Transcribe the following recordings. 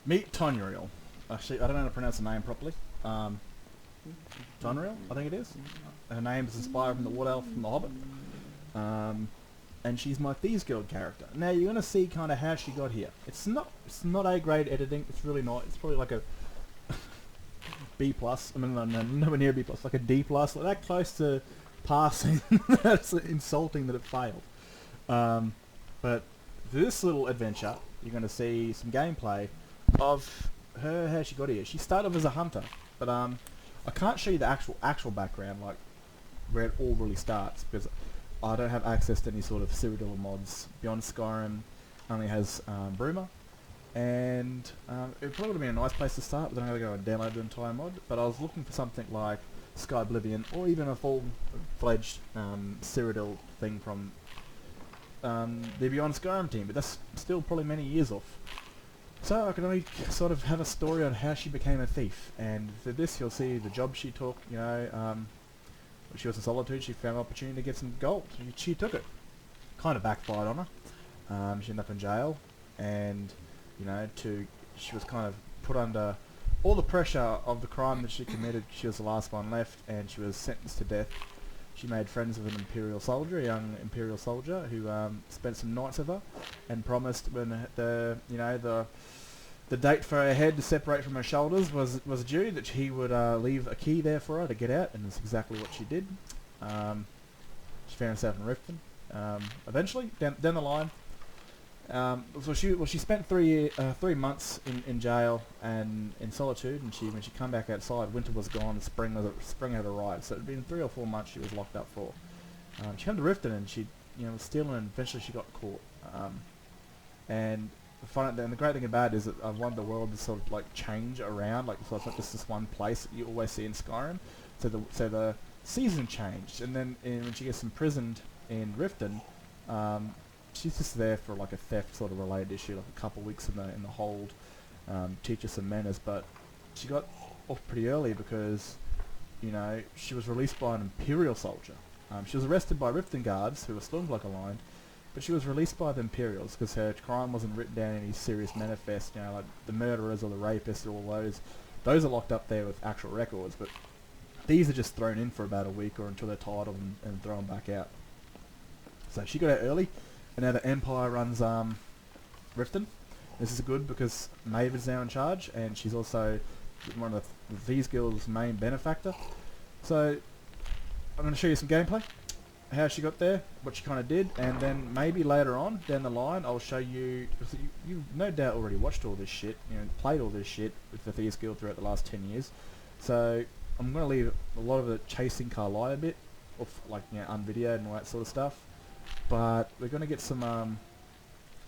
Meet Tonuriel. Actually, I don't know how to pronounce the name properly. Tonuriel, I think it is. Her name is inspired from the Wood Elf from The Hobbit. And she's my Thieves Guild character. Now you're gonna see kind of how she got here. It's not A grade editing. It's really not. It's probably like a B plus. I mean, no, nowhere near B plus. Like a D plus. Like that close to passing. That's insulting that it failed. But this little adventure, you're gonna see some gameplay of her, how she got here. She started off as a hunter, but I can't show you the actual background, like where it all really starts, because I don't have access to any sort of Cyrodiil mods. Beyond Skyrim only has Bruma, and it probably would have been a nice place to start, but then I gotta go and download the entire mod. But I was looking for something like Sky Oblivion, or even a full-fledged Cyrodiil thing from the Beyond Skyrim team, but that's still probably many years off. So I can only sort of have a story on how she became a thief, and for this you'll see the job she took. You know, when she was in Solitude, she found an opportunity to get some gold. She took it. Kind of backfired on her. She ended up in jail, and you know, she was kind of put under all the pressure of the crime that she committed. She was the last one left, and she was sentenced to death. She made friends with an Imperial soldier, a young Imperial soldier, who spent some nights with her, and promised when the date for her head to separate from her shoulders was due, that he would leave a key there for her to get out, and that's exactly what she did. She found herself in Riften. Eventually, down the line. She spent 3 months in jail and in Solitude, and when she come back outside, winter was gone, spring had arrived. So it had been 3 or 4 months she was locked up for. She came to Riften, and she was stealing, and eventually she got caught. And the great thing about it is that I've wanted the world to sort of like change around, like, so it's not just this one place that you always see in Skyrim. So the season changed, and then when she gets imprisoned in Riften, she's just there for like a theft sort of related issue, like a couple of weeks in the hold, teach her some manners. But she got off pretty early because, she was released by an Imperial soldier. She was arrested by Riften guards who were Stormblood aligned, but she was released by the Imperials because her crime wasn't written down in any serious manifest. Like the murderers or the rapists or all those are locked up there with actual records. But these are just thrown in for about a week or until they're tired of them and thrown back out. So she got out early. And now the Empire runs Riften. This is good because Maeve is now in charge, and she's also one of the Thieves Guild's main benefactor. So I'm going to show you some gameplay, how she got there, what she kind of did, and then maybe later on down the line I'll show you. You no doubt already watched all this shit, played all this shit with the Thieves Guild throughout the last 10 years. So I'm going to leave a lot of the chasing Carlisle a bit, off, like unvideoed and all that sort of stuff. But we're going to get some,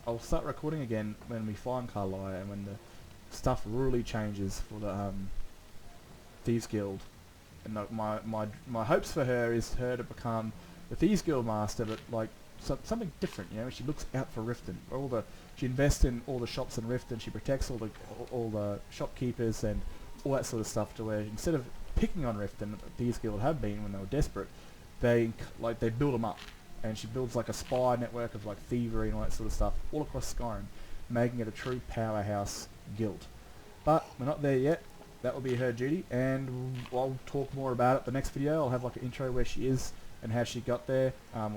I'll start recording again when we find Carlisle and when the stuff really changes for the Thieves Guild. And my hopes for her is her to become the Thieves Guild master, but like something different. She looks out for Riften. She invests in all the shops in Riften. She protects all the shopkeepers and all that sort of stuff, to where instead of picking on Riften, Thieves Guild have been when they were desperate, they build them up. And she builds like a spy network of like thievery and all that sort of stuff all across Skyrim, making it a true powerhouse guild. But we're not there yet. That will be her duty, and I'll talk more about it the next video. I'll have like an intro where she is and how she got there, or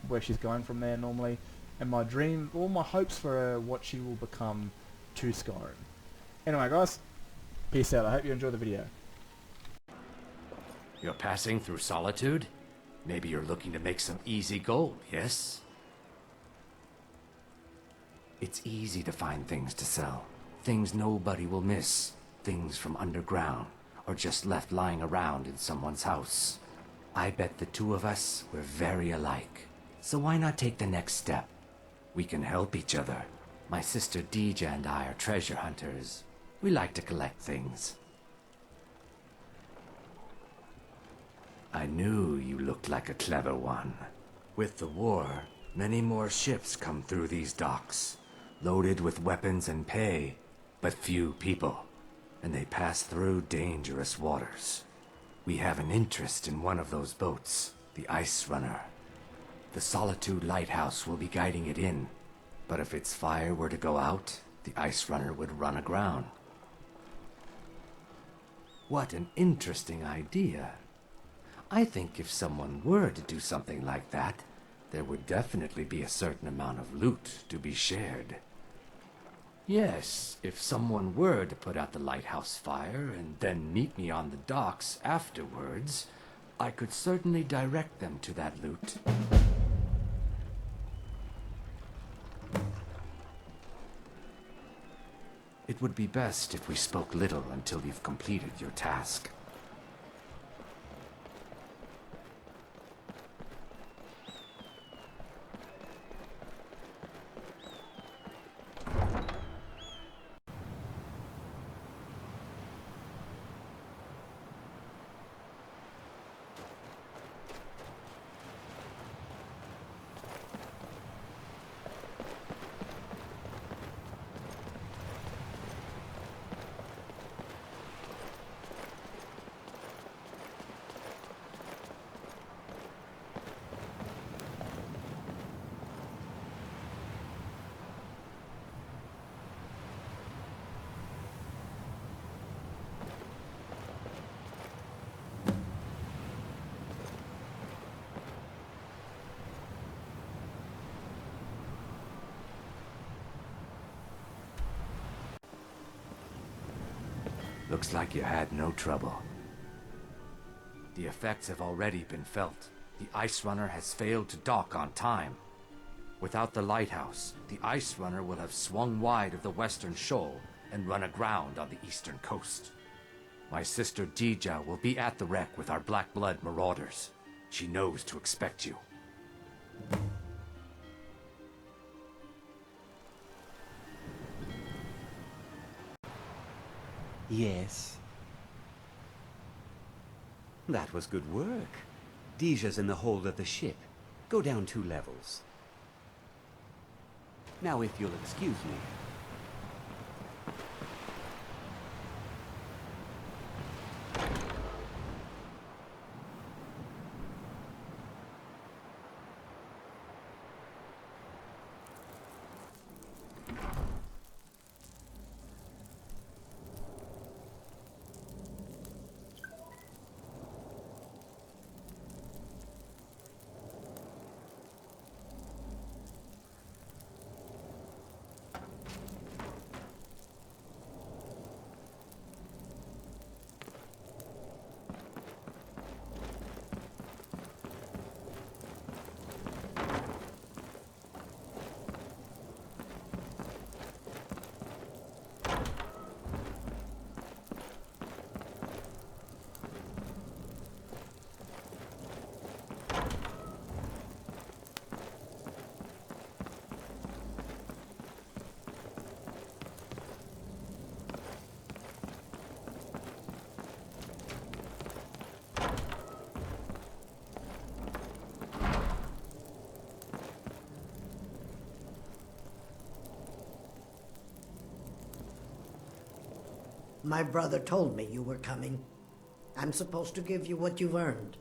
where she's going from there normally, and my dream, all my hopes for her, what she will become to Skyrim. Anyway guys, peace out. I hope you enjoy the video. You're passing through Solitude? Maybe you're looking to make some easy gold, yes? It's easy to find things to sell. Things nobody will miss. Things from underground, or just left lying around in someone's house. I bet the two of us were very alike. So why not take the next step? We can help each other. My sister Deja and I are treasure hunters. We like to collect things. I knew you looked like a clever one. With the war, many more ships come through these docks, loaded with weapons and pay, but few people, and they pass through dangerous waters. We have an interest in one of those boats, the Ice Runner. The Solitude Lighthouse will be guiding it in, but if its fire were to go out, the ice runner would run aground. What an interesting idea. I think if someone were to do something like that, there would definitely be a certain amount of loot to be shared. Yes, if someone were to put out the lighthouse fire and then meet me on the docks afterwards, I could certainly direct them to that loot. It would be best if we spoke little until you've completed your task. Looks like you had no trouble. The effects have already been felt. The ice runner has failed to dock on time. Without the lighthouse, the ice runner will have swung wide of the western shoal and run aground on the eastern coast. My sister Dija will be at the wreck with our Black Blood marauders. She knows to expect you. Yes. That was good work. Dija's in the hold of the ship. Go down 2 levels. Now, if you'll excuse me. My brother told me you were coming. I'm supposed to give you what you've earned.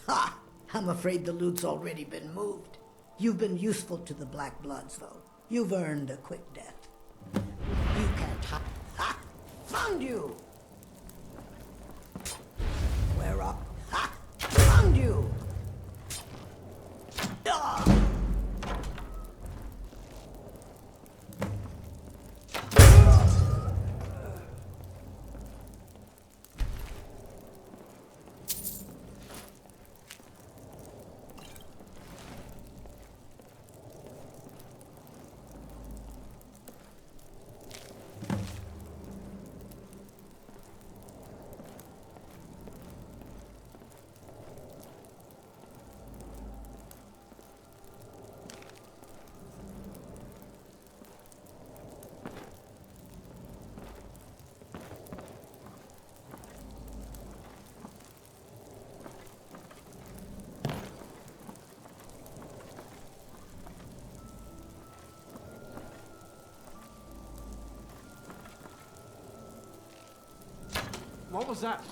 Ha! I'm afraid the loot's already been moved. You've been useful to the Black Bloods, though. You've earned a quick death. You can't hide. Ha! Found you! Where up? Ha! Found you! Ah! What was that?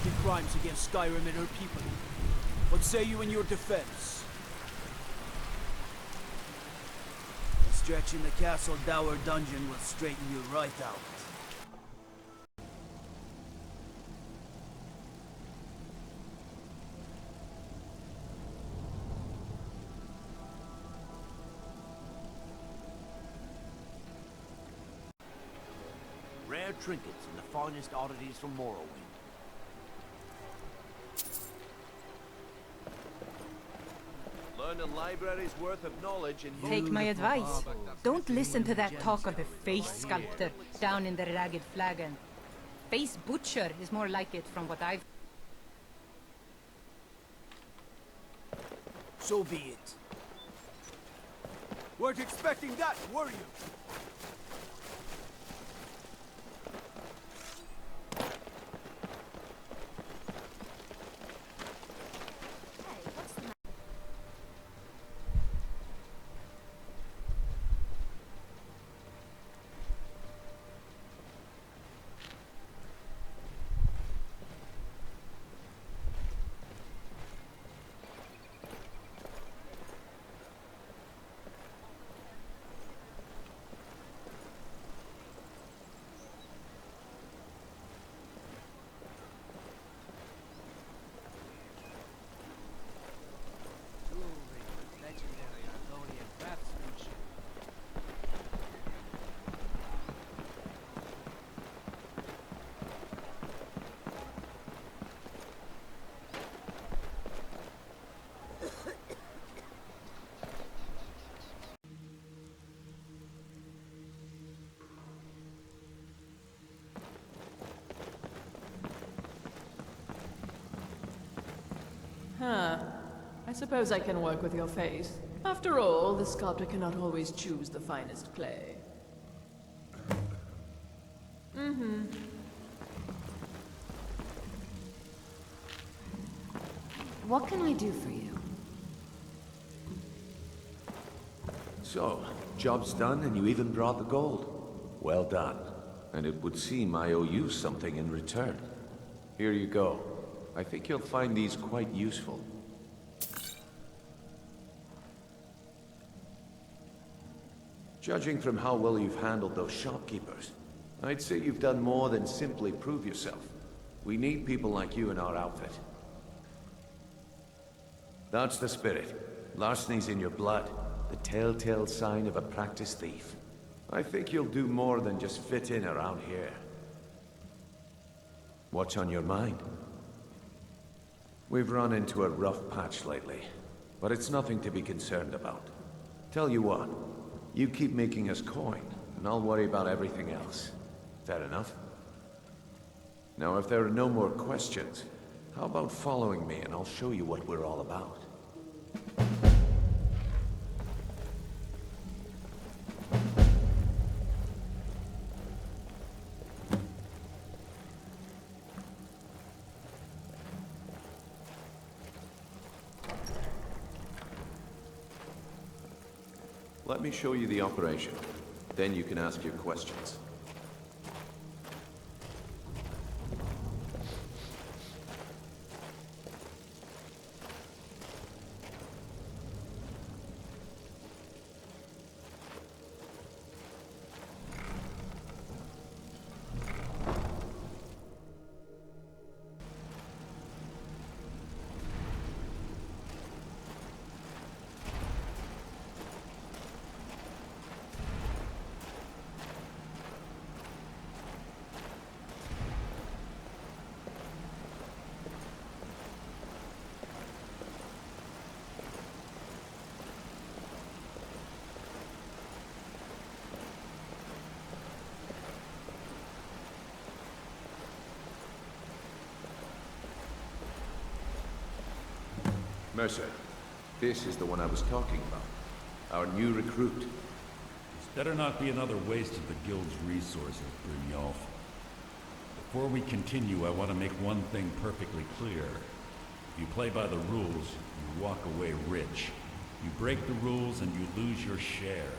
committed crimes against Skyrim and her people. What say you in your defense? A stretch in the Castle Dower dungeon will straighten you right out. Rare trinkets and the finest oddities from Morrowind. Learn a library's worth of knowledge and Take my advice. Don't listen to that talk of the face sculptor down in the Ragged Flagon. Face butcher is more like it from what I've... So be it. Weren't expecting that, were you? Huh. I suppose I can work with your face. After all, the sculptor cannot always choose the finest clay. What can I do for you? So, job's done and you even brought the gold. Well done. And it would seem I owe you something in return. Here you go. I think you'll find these quite useful. Judging from how well you've handled those shopkeepers, I'd say you've done more than simply prove yourself. We need people like you in our outfit. That's the spirit. Larceny's in your blood, the telltale sign of a practiced thief. I think you'll do more than just fit in around here. What's on your mind? We've run into a rough patch lately, but it's nothing to be concerned about. Tell you what, you keep making us coin, and I'll worry about everything else. Fair enough? Now, if there are no more questions, how about following me and I'll show you what we're all about? Let me show you the operation. Then you can ask your questions. Mercer, this is the one I was talking about. Our new recruit. This better not be another waste of the guild's resources, Brynjolf. Before we continue, I want to make one thing perfectly clear. If you play by the rules, you walk away rich. You break the rules and you lose your share.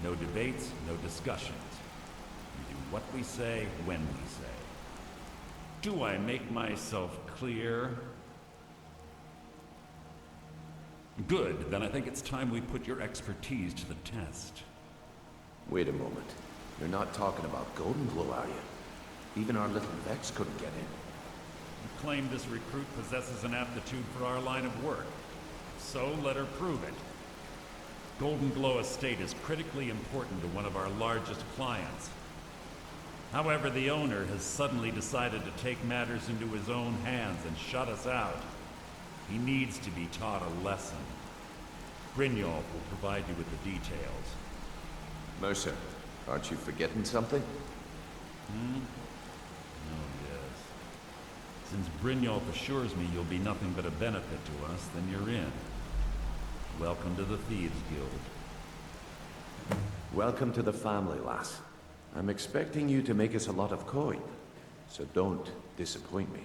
No debates, no discussions. We do what we say, when we say. Do I make myself clear? Good, then I think it's time we put your expertise to the test. Wait a moment. You're not talking about Golden Glow, are you? Even our little Vex couldn't get in. You claim this recruit possesses an aptitude for our line of work. So let her prove it. Golden Glow Estate is critically important to one of our largest clients. However, the owner has suddenly decided to take matters into his own hands and shut us out. He needs to be taught a lesson. Brynjolf will provide you with the details. Mercer, aren't you forgetting something? Oh, yes. Since Brynjolf assures me you'll be nothing but a benefit to us, then you're in. Welcome to the Thieves Guild. Welcome to the family, lass. I'm expecting you to make us a lot of coin, so don't disappoint me.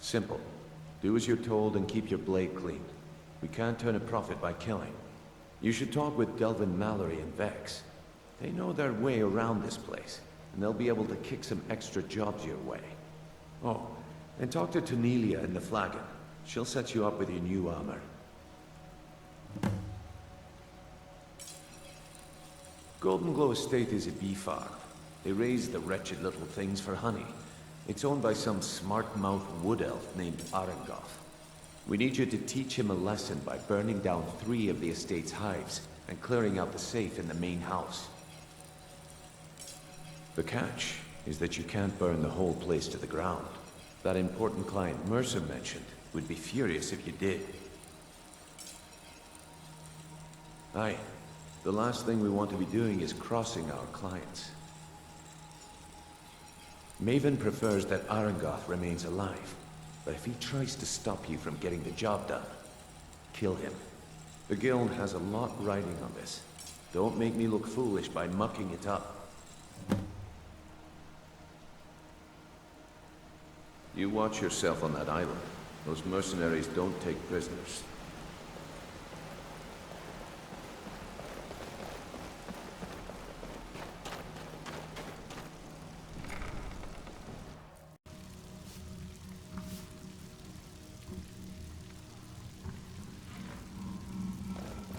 Simple. Do as you're told and keep your blade clean. We can't turn a profit by killing. You should talk with Delvin Mallory and Vex. They know their way around this place, and they'll be able to kick some extra jobs your way. Oh, and talk to Tanelia in the Flagon. She'll set you up with your new armor. Golden Glow Estate is a bee farm. They raise the wretched little things for honey. It's owned by some smart-mouthed wood elf named Arengoth. We need you to teach him a lesson by burning down 3 of the estate's hives and clearing out the safe in the main house. The catch is that you can't burn the whole place to the ground. That important client Mercer mentioned would be furious if you did. Aye. The last thing we want to be doing is crossing our clients. Maven prefers that Arengoth remains alive, but if he tries to stop you from getting the job done, kill him. The Guild has a lot riding on this. Don't make me look foolish by mucking it up. You watch yourself on that island. Those mercenaries don't take prisoners.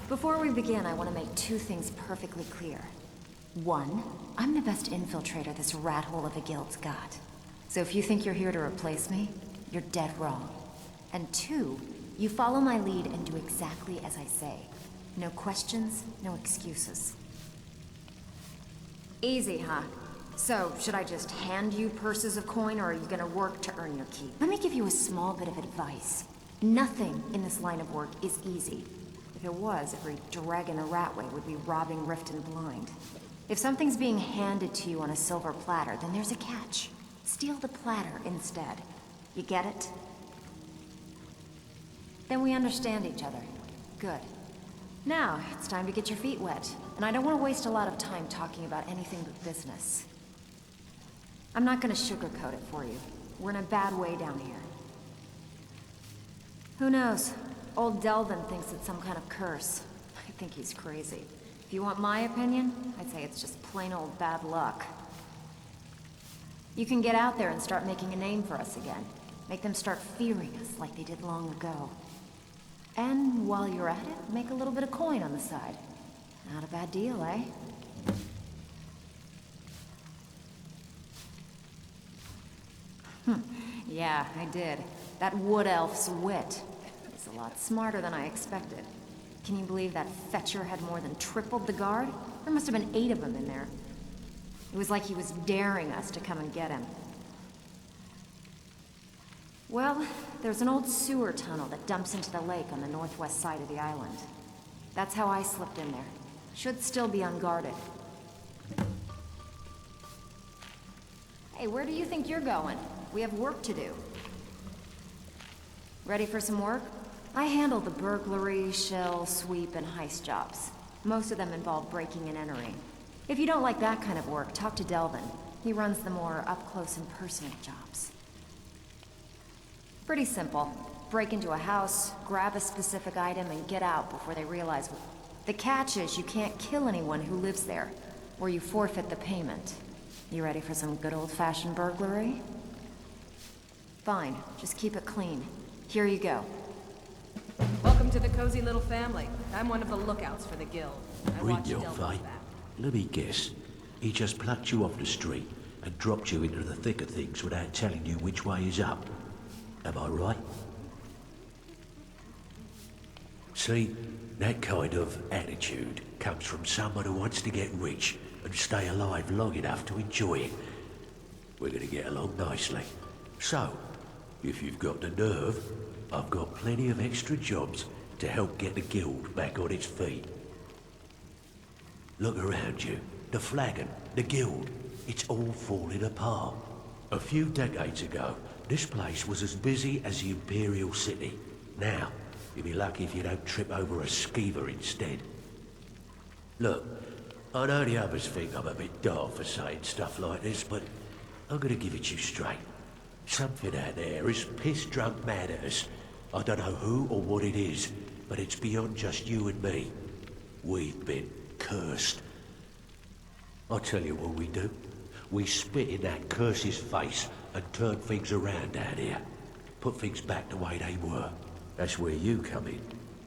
Before we begin, I want to make 2 things perfectly clear. 1, I'm the best infiltrator this rat hole of a guild's got. So if you think you're here to replace me, you're dead wrong. And 2, you follow my lead and do exactly as I say. No questions, no excuses. Easy, huh? So, should I just hand you purses of coin, or are you gonna work to earn your keep? Let me give you a small bit of advice. Nothing in this line of work is easy. If it was, every dragon or ratway would be robbing Riften blind. If something's being handed to you on a silver platter, then there's a catch. Steal the platter instead. You get it? Then we understand each other. Good. Now, it's time to get your feet wet. And I don't want to waste a lot of time talking about anything but business. I'm not gonna sugarcoat it for you. We're in a bad way down here. Who knows? Old Delvin thinks it's some kind of curse. I think he's crazy. If you want my opinion, I'd say it's just plain old bad luck. You can get out there and start making a name for us again. Make them start fearing us like they did long ago. And while you're at it, make a little bit of coin on the side. Not a bad deal, eh? Yeah, I did. That wood elf's wit. A lot smarter than I expected. Can you believe that fetcher had more than tripled the guard? There must have been 8 of them in there. It was like he was daring us to come and get him. Well, there's an old sewer tunnel that dumps into the lake on the northwest side of the island. That's how I slipped in there. Should still be unguarded. Hey, where do you think you're going? We have work to do. Ready for some work? I handle the burglary, shell, sweep, and heist jobs. Most of them involve breaking and entering. If you don't like that kind of work, talk to Delvin. He runs the more up-close and personal jobs. Pretty simple. Break into a house, grab a specific item, and get out before they realize what... The catch is you can't kill anyone who lives there, or you forfeit the payment. You ready for some good old-fashioned burglary? Fine, just keep it clean. Here you go. Welcome to the cozy little family. I'm one of the lookouts for the guild. I watch Brynjolf, Delta eh? back. Let me guess. He just plucked you off the street and dropped you into the thick of things without telling you which way is up. Am I right? See, that kind of attitude comes from someone who wants to get rich and stay alive long enough to enjoy it. We're gonna get along nicely. So, if you've got the nerve, I've got plenty of extra jobs to help get the guild back on its feet. Look around you. The flagon, the guild, it's all falling apart. A few decades ago, this place was as busy as the Imperial City. Now, you'll be lucky if you don't trip over a skeever instead. Look, I know the others think I'm a bit daft for saying stuff like this, but I'm gonna give it to you straight. Something out there is piss-drunk mad at us. I don't know who or what it is, but it's beyond just you and me. We've been cursed. I'll tell you what we do. We spit in that curse's face and turn things around out here. Put things back the way they were. That's where you come in.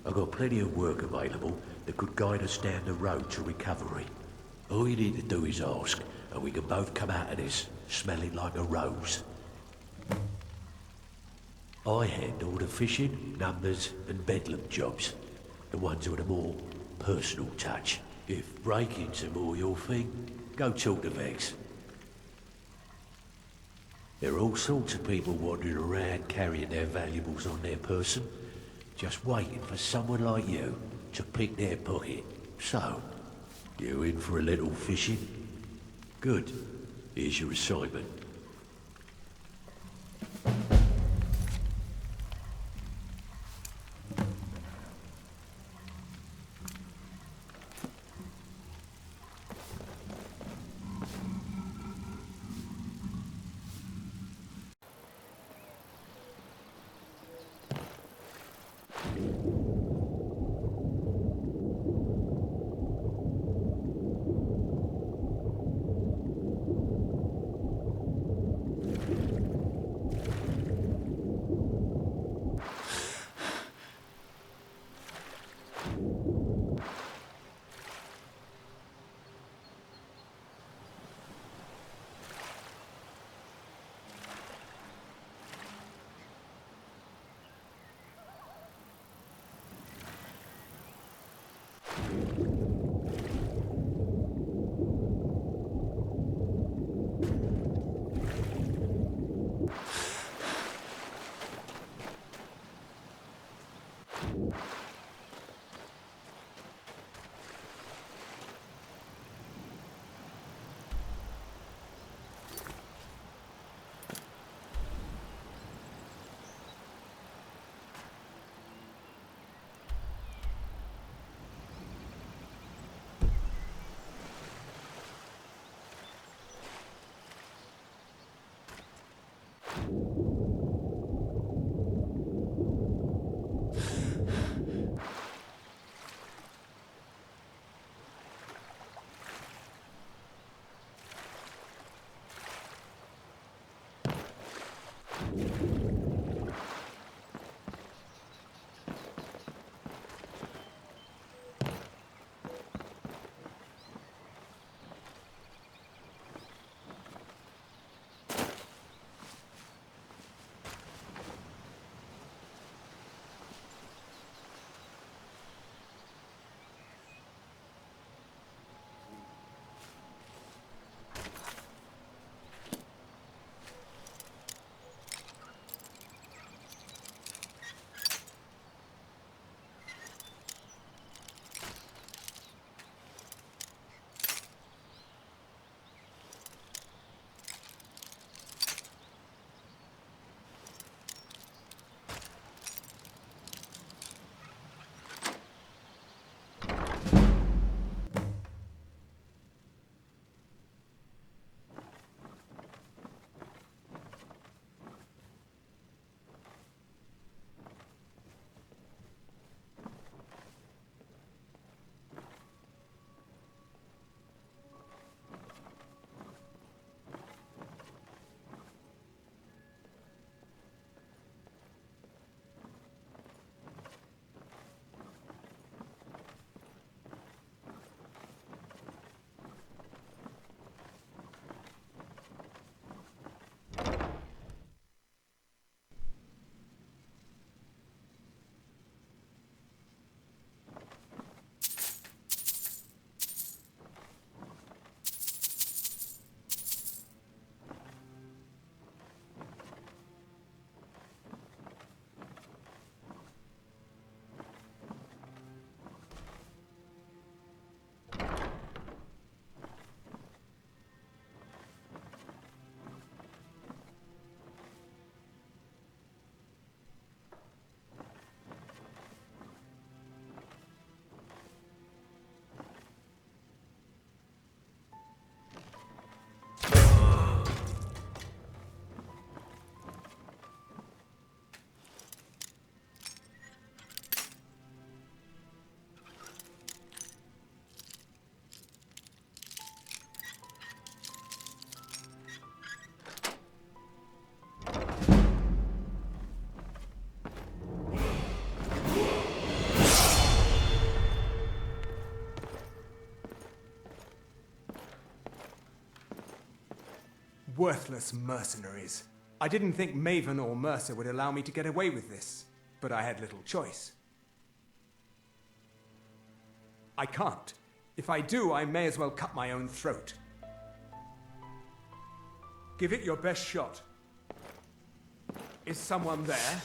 I've got plenty of work available that could guide us down the road to recovery. All you need to do is ask, and we can both come out of this smelling like a rose. I handle the fishing, numbers, and bedlam jobs. The ones with a more personal touch. If breaking's more your thing, go talk to Vex. There are all sorts of people wandering around carrying their valuables on their person, just waiting for someone like you to pick their pocket. So, you in for a little fishing? Good. Here's your assignment. Worthless mercenaries. I didn't think Maven or Mercer would allow me to get away with this, but I had little choice. I can't. If I do, I may as well cut my own throat. Give it your best shot. Is someone there?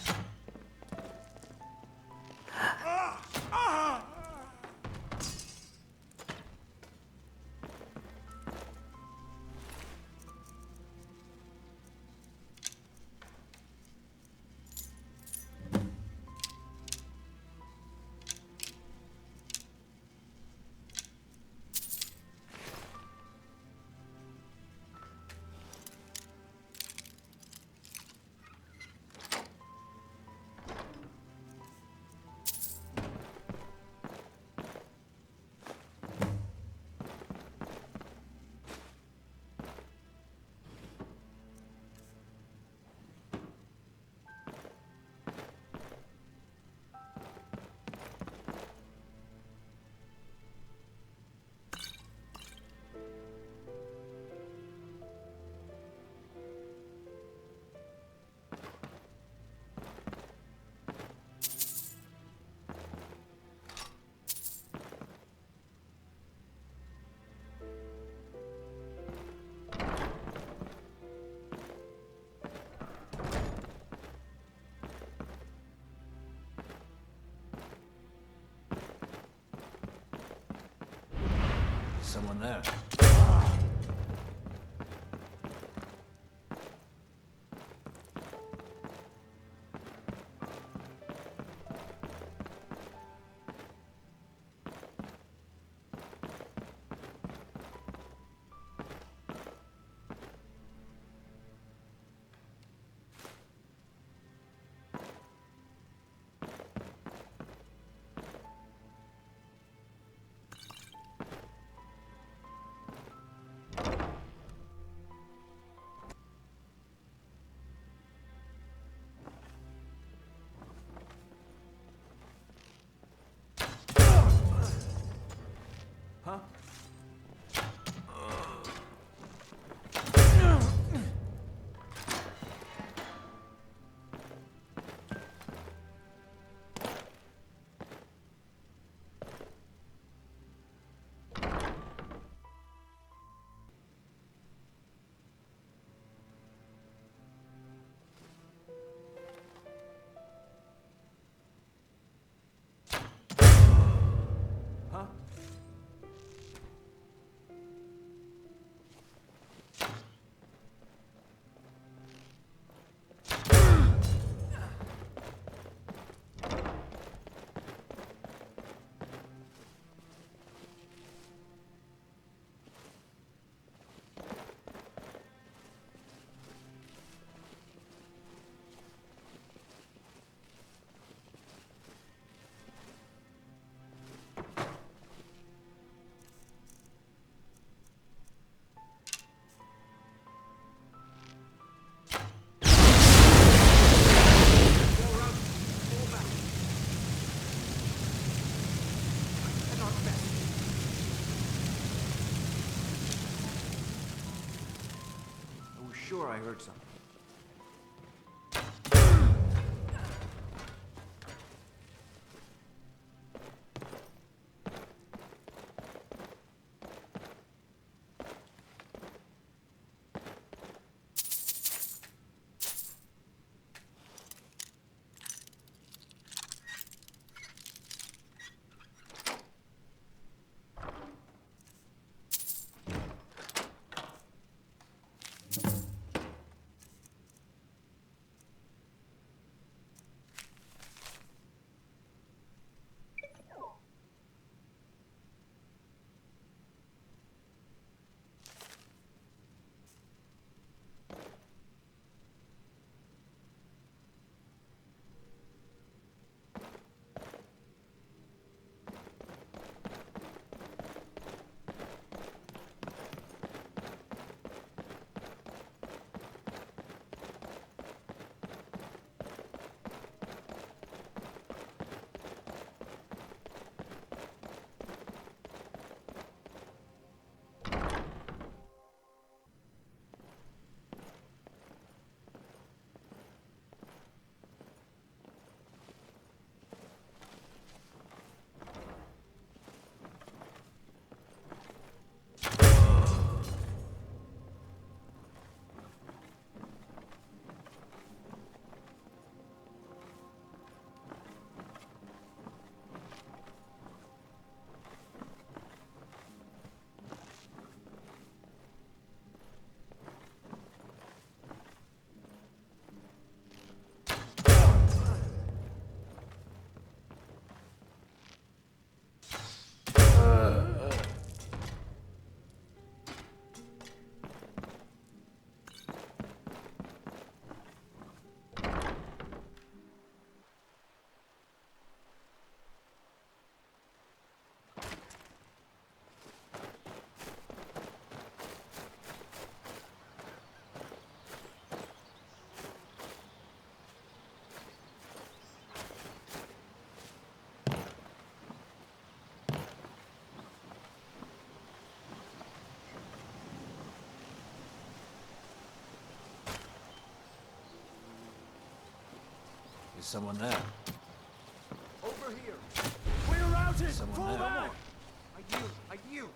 Someone there. Huh? Sure, I heard something. someone there. Over here. We're routed. Someone Fall there. back. I yield.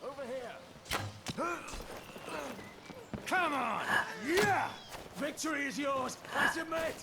Over here. Come on! Yeah! Victory is yours! I submit!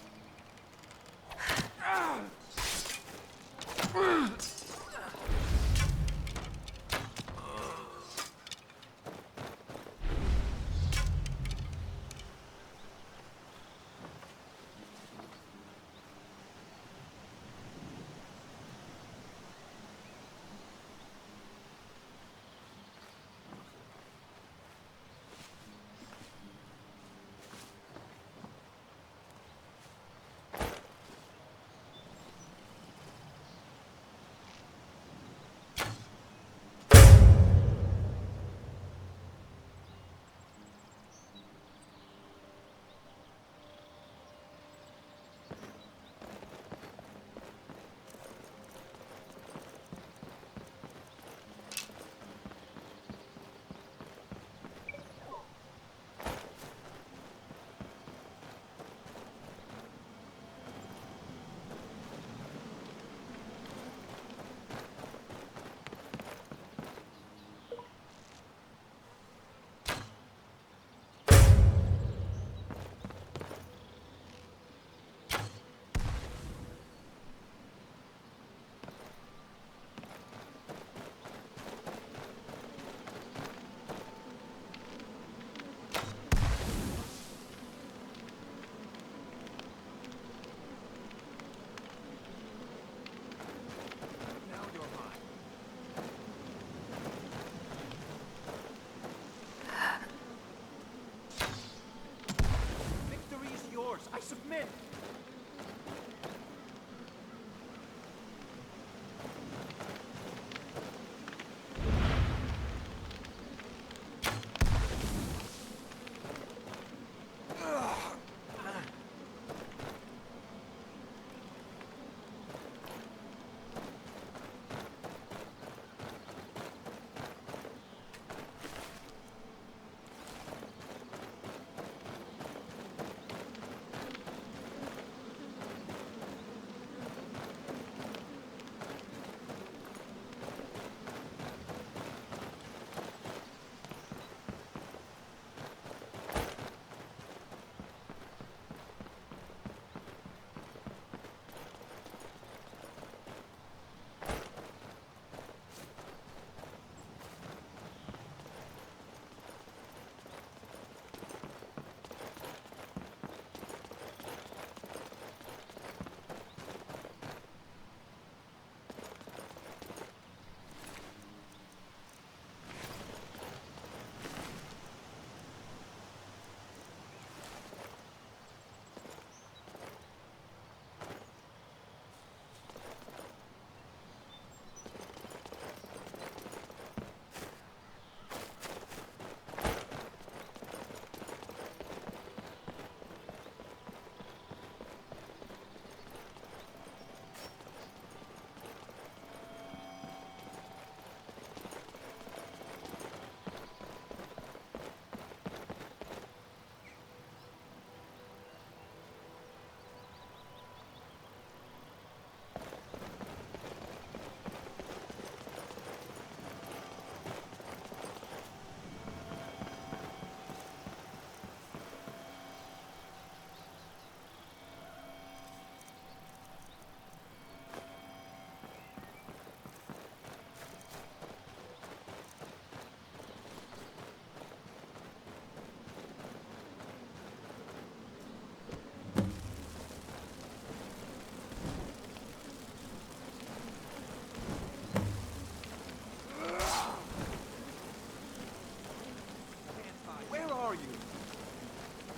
I submit!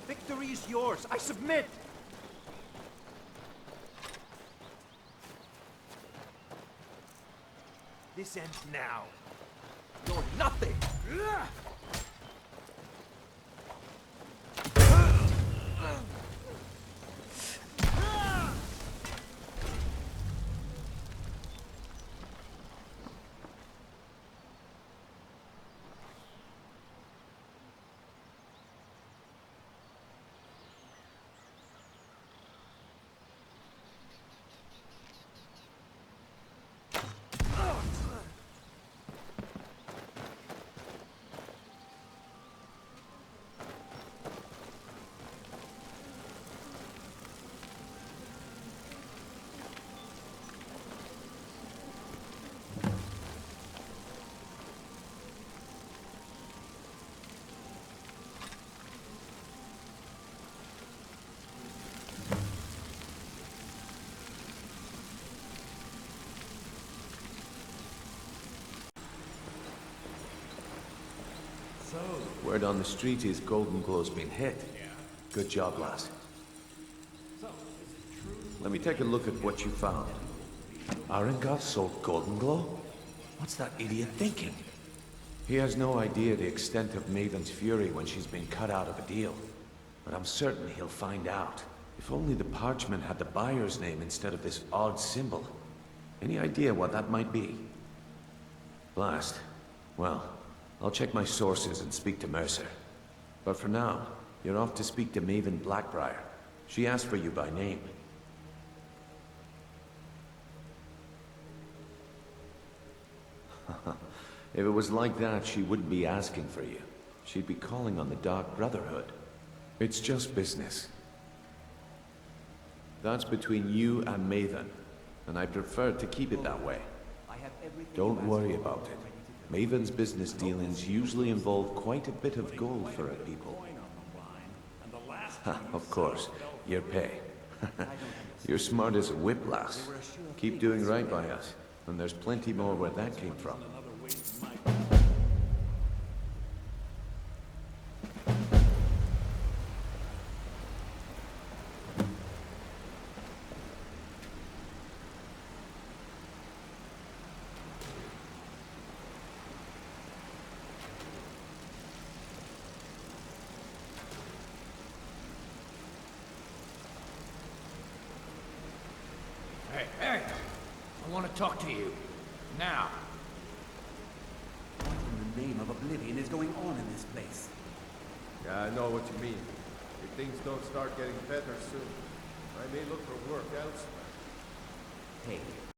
Victory is yours. I submit. This ends now. You're nothing. Word on the street is Golden Glow's been hit. Good job, lass. Let me take a look at what you found. Arengoth sold Golden Glow? What's that idiot thinking? He has no idea the extent of Maven's fury when she's been cut out of a deal. But I'm certain he'll find out. If only the parchment had the buyer's name instead of this odd symbol. Any idea what that might be? Blast. Well, I'll check my sources and speak to Mercer. But for now, you're off to speak to Maven Blackbriar. She asked for you by name. If it was like that, she wouldn't be asking for you. She'd be calling on the Dark Brotherhood. It's just business. That's between you and Maven, and I prefer to keep it that way. Don't worry about it. Maven's business dealings usually involve quite a bit of gold for her people. Of course, your pay. You're smart as a whip, lass. Keep doing right by us, and there's plenty more where that came from. Hey, I want to talk to you. Now. What in the name of Oblivion is going on in this place? Yeah, I know what you mean. If things don't start getting better soon, I may look for work elsewhere. Hey,